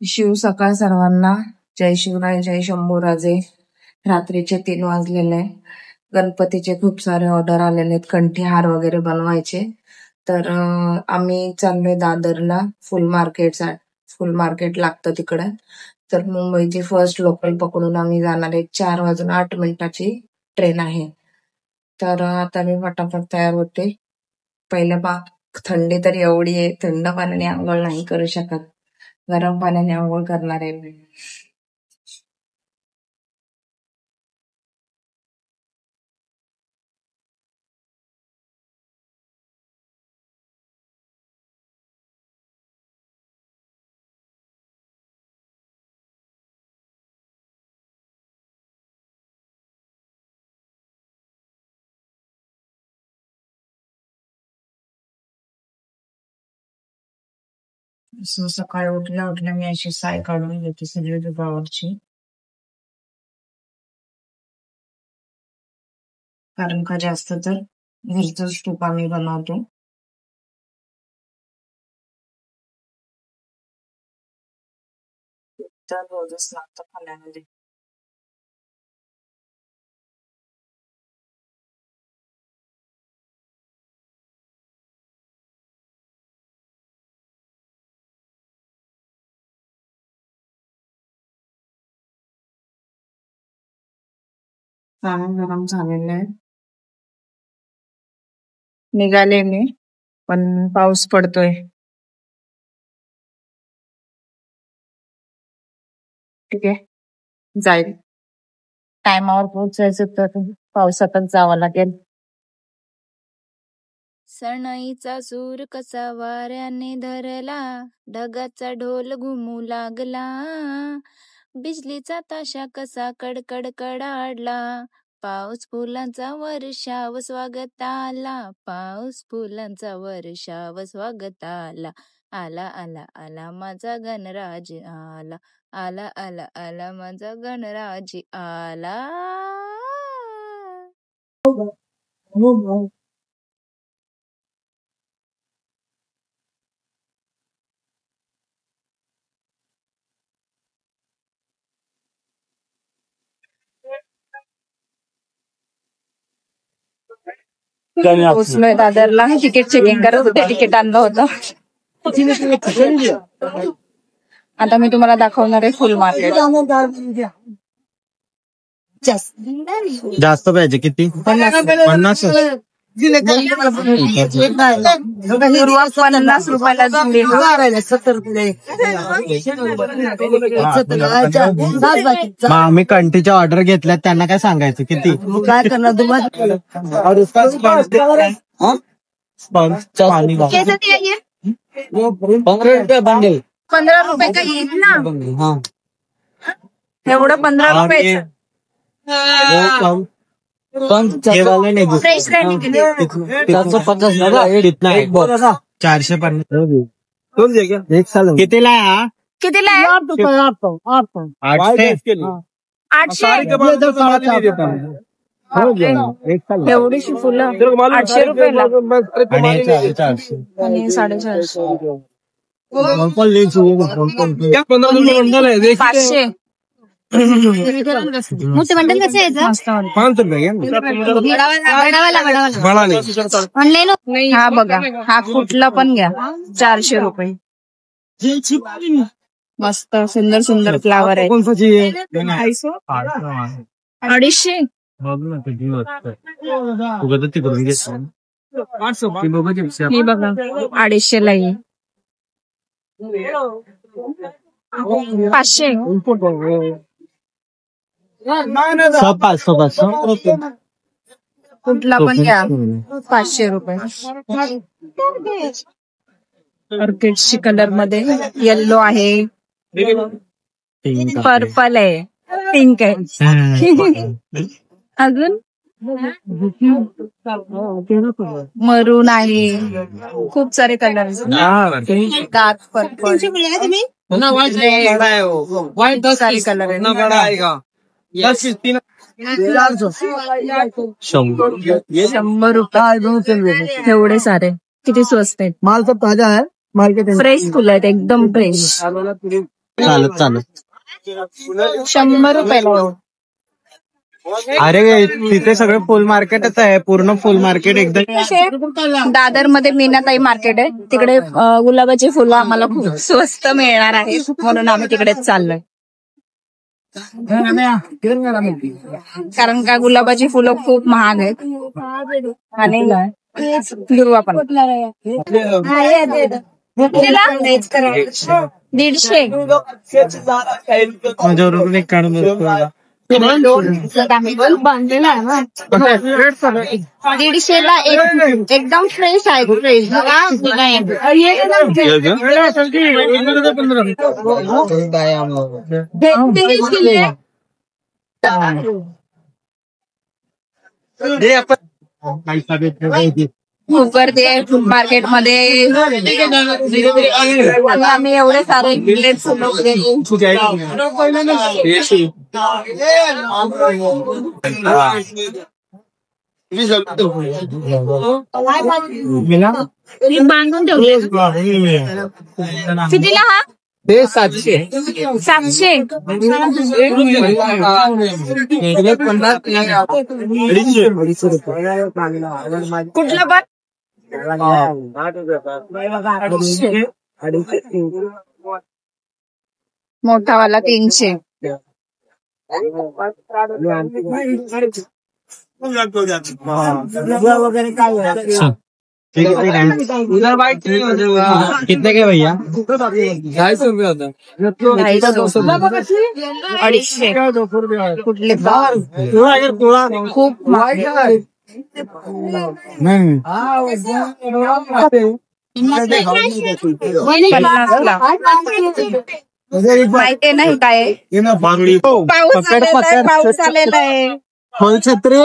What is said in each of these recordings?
शिव सकाळ सर्वांना. जय शिवराय, जय शंभूराजे. रात्रीचे 3 वाजलेले. गणपतीचे खूप सारे ऑर्डर आलेले आहेत, कंठीहार वगैरे बनवायचे. तर आम्ही चाललोय दादरला. फुल मार्केट लागतं तिकडे. तर मुंबईची फर्स्ट लोकल पकडून आम्ही जाणार आहे. 4:08 ट्रेन आहे. तर आता मी फटाफट तयार होते. पहिल्या थंडी तर एवढी आहे, थंड पाण्याने आंघोळ नाही करू शकत, गरम पाण्याने आंघोळ करणार आहे मी. सकाळी उठल्या मी अशी साय काढून घेते सगळी दुधावरची, कारण का जास्त तर घरचंच तूप आम्ही बनवतो. तर रोजच लागतं खाण्यामध्ये. सामान गरम झालेलं आहे. निघाले मी, पण पाऊस पडतोय. ठीक आहे, जाईल. टायमावर पोहोचायचं तर पावसातच जावं लागेल. सणाईचा सूर कसा वाऱ्याने धरला, ढगाचा ढोल घुमू लागला, बिजलीचा ताशा कसा कडकड कडाडला, पाऊस फुलांचा वर्षाव स्वागताला, पाऊस फुलांचा वर्षाव स्वागताला, आला आला आला माझा गणराज आला, आला आला आला माझा गणराज आला. पोचलोय दादरला. तिकीट चेकिंग करत होते, तिकीट आणलं होतं. आता मी तुम्हाला दाखवणार आहे फुल मार्केट. जास्त पाहिजे किती? 50. 50 रुपयाला जुडी. मग आम्ही कंठीच्या ऑर्डर घेतल्यात, त्यांना काय सांगायचं किती? काय करणार तुम्हाला? 15 रुपये का येईल ना एवढं? 15 रुपये फ्रेश रेट किती? 450. एक साल कितीला आहे? कितीला आहे? 800. एवढीशी फुलं 800 रुपयाला आणि 450. 500. मोठे बंडल कसे आहेत? 5 रुपये. हा बघा, हा कुठला पण घ्या, 400 रुपये. मस्त सुंदर सुंदर फ्लावर आहे. 250. ही बघा 250 ला आहे. 500. कुठला पण घ्या, 500 रुपये. ऑर्किडची कलर मध्ये येल्लो आहे, पर्पल आहे, पिंक आहे. अजून मरून आहे, खूप सारे कलर. डार्क पर्पल, सारे कलर आहे. 100 रुपये एवढे सारे. किती स्वस्त आहेत. माल सब ताजा है, मार्केट फ्रेश फुलं आहेत, एकदम फ्रेश. चालत चालत. 100 रुपयाला. अरे तिथे सगळं फुल मार्केटच आहे, पूर्ण फुल मार्केट एकदम. दादर मध्ये मीनाताई मार्केट आहे, तिकडे गुलाबाची फुलं आम्हाला खूप स्वस्त मिळणार आहेत, म्हणून आम्ही तिकडेच चाललोय. कारण का गुलाबाची फुलं खूप महाग आहेत आणि घेऊ आपण. 150. माझ्यावरून एक काढून देतो. 150 ला एकदम फ्रेश आहे. खूप गर्दी आहे फूड मार्केट मध्ये. आम्ही एवढे सारे बांधून ठेवले. कितीला हा? ते 700. 700. कुठलं पण मोठावाला 300. कितने के भैया? 250 रुपये होता. 250. कुठले खूप माहिती नाही काय पाऊस आलेला आहे. फुल छत्री.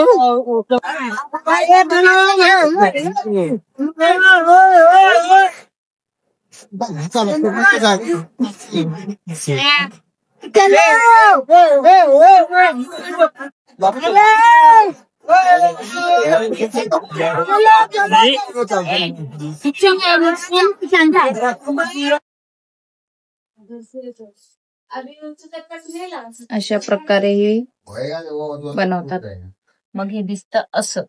अशा प्रकारे हे बनवतात. मग हे दिसतं असं.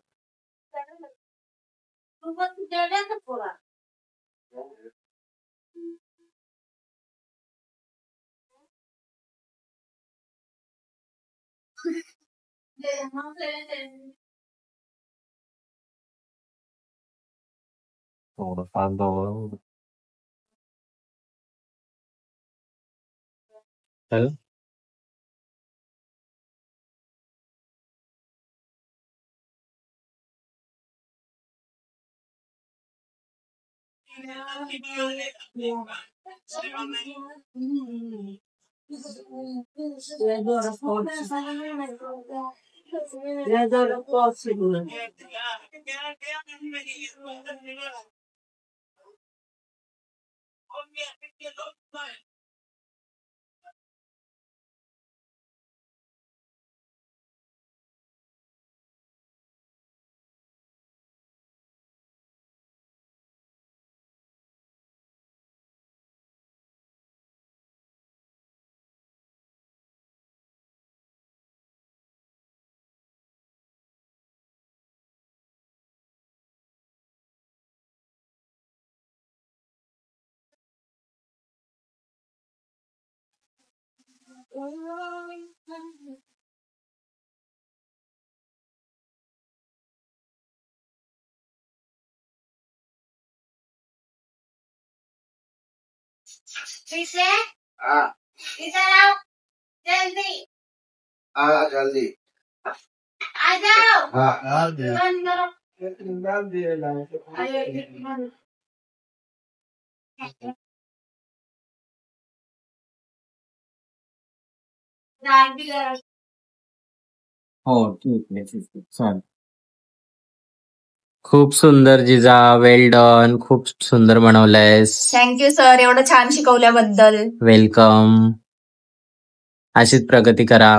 जल्दी आ जाओ। हो ठीक आहे चालेल. खूप सुंदर जिजा, वेल डन. खूप सुंदर बनवलंयस. थँक्यू सर, एवढं छान शिकवल्याबद्दल. वेलकम. अशीच प्रगती करा.